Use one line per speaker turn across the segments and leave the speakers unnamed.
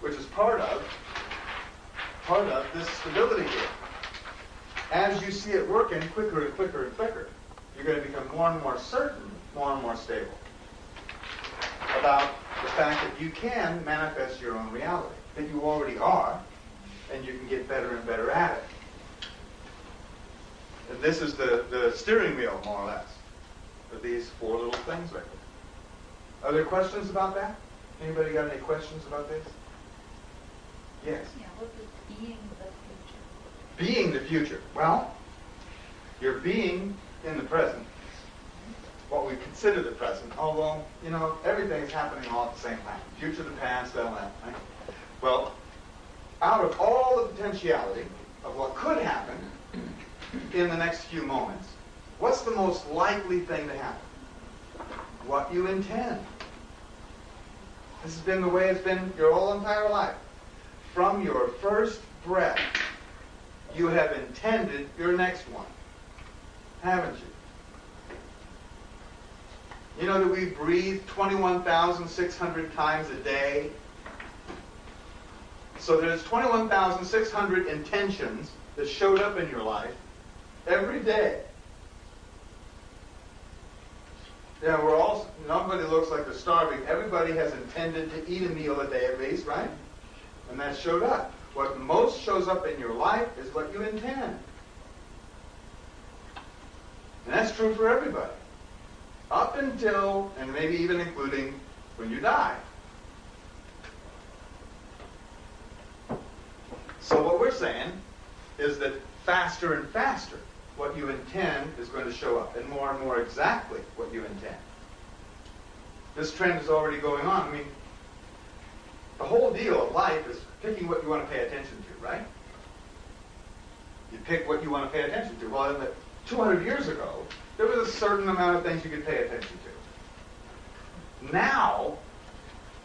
which is part of this stability here. As you see it working quicker and quicker and quicker, you're going to become more and more certain, more and more stable about the fact that you can manifest your own reality, that you already are, and you can get better and better at it. And this is the steering wheel, more or less, of these four little things right there. Are there questions about that? Anybody got any questions about this? Yes?
Yeah, what is being the future?
Being the future. Well, you're being in the present, what we consider the present, although, you know, everything's happening all at the same time. Future, the past, all that, right? Well, out of all the potentiality of what could happen in the next few moments, what's the most likely thing to happen? What you intend. This has been the way it's been your whole entire life. From your first breath, you have intended your next one, haven't you? You know that we breathe 21,600 times a day? So there's 21,600 intentions that showed up in your life every day. Yeah, we're all, nobody looks like they're starving. Everybody has intended to eat a meal a day at least, right? And that showed up. What most shows up in your life is what you intend. And that's true for everybody. Up until, and maybe even including, when you die. So what we're saying is that faster and faster, what you intend is going to show up, and more exactly what you intend. This trend is already going on. I mean, the whole deal of life is picking what you want to pay attention to, right? You pick what you want to pay attention to. Well, 200 years ago, there was a certain amount of things you could pay attention to. Now,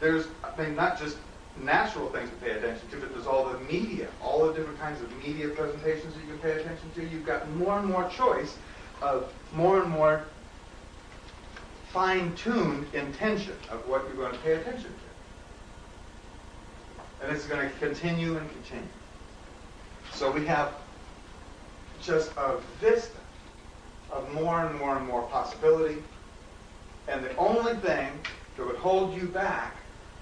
there's, I mean, not just natural things to pay attention to, but there's all the media, all the different kinds of media presentations that you can pay attention to. You've got more and more choice of more and more fine-tuned intention of what you're going to pay attention to. And it's going to continue and continue. So we have just a vista of more and more and more possibility. And the only thing that would hold you back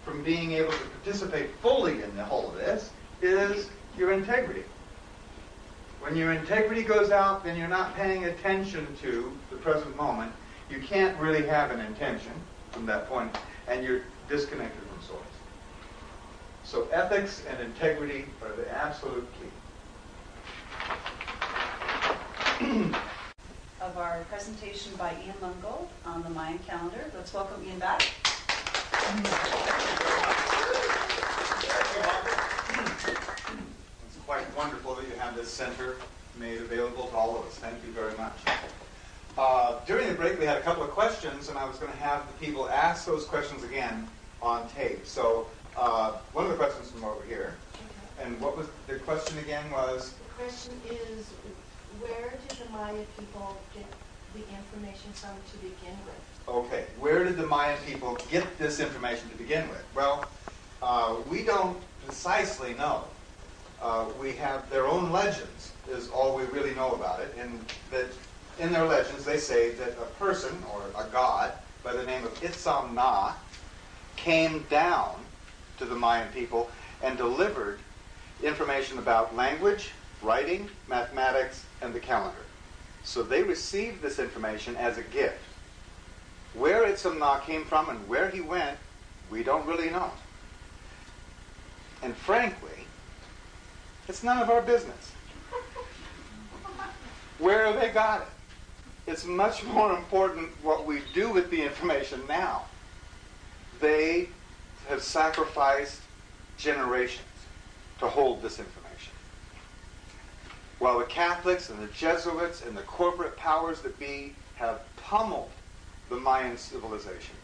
from being able to participate fully in the whole of this is your integrity. When your integrity goes out, then you're not paying attention to the present moment. You can't really have an intention from that point, and you're disconnected from source. So ethics and integrity are the absolute key.
Of our presentation by Ian Lungold on the Mayan calendar. Let's welcome Ian back.
It's quite wonderful that you have this center made available to all of us. Thank you very much. During the break, we had a couple of questions, and I was going to have the people ask those questions again on tape. So one of the questions from over here, and what was the question again was?
The question is, where did the Maya people get the information from to begin with?
Okay, where did the Mayan people get this information to begin with? Well, we don't precisely know. We have their own legends is all we really know about it. And that in their legends they say that a person or a god by the name of Itzam Na came down to the Mayan people and delivered information about language, writing, mathematics, and the calendar. So they received this information as a gift. Where Itzam Na came from and where he went, we don't really know. And frankly, it's none of our business. Where they got it. It's much more important what we do with the information now. They have sacrificed generations to hold this information. While the Catholics and the Jesuits and the corporate powers that be have pummeled the Mayan civilization.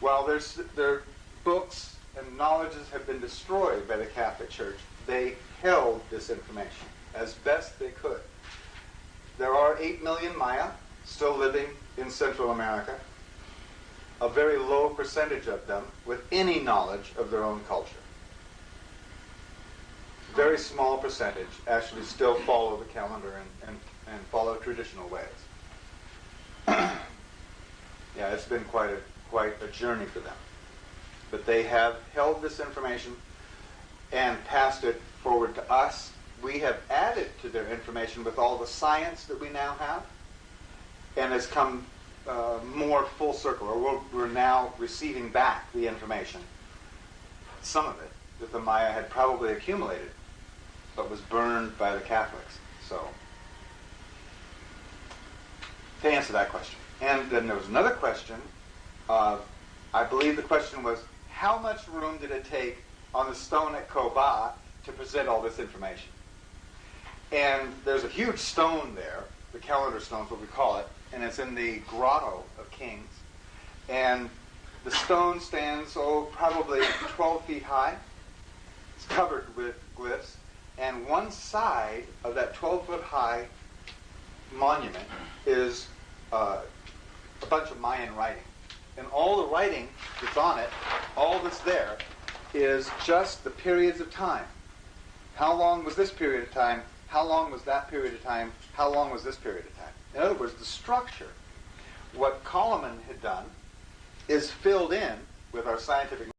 While their books and knowledges have been destroyed by the Catholic Church, they held this information as best they could. There are 8 million Maya still living in Central America, a very low percentage of them with any knowledge of their own culture. very small percentage actually still follow the calendar and follow traditional ways. Yeah, it's been quite a journey for them. But they have held this information and passed it forward to us. We have added to their information with all the science that we now have, and it's come more full circle, or we're now receiving back the information, some of it, that the Maya had probably accumulated, but was burned by the Catholics. So, to answer that question. And then there was another question. I believe the question was, how much room did it take on the stone at Koba to present all this information? And there's a huge stone there, the calendar stone is what we call it, and it's in the Grotto of Kings. And the stone stands, probably 12 feet high. It's covered with glyphs. And one side of that 12-foot high monument is a bunch of Mayan writing. And all the writing that's on it, all that's there, is just the periods of time. How long was this period of time? How long was that period of time? How long was this period of time? In other words, the structure. What Coleman had done is filled in with our scientific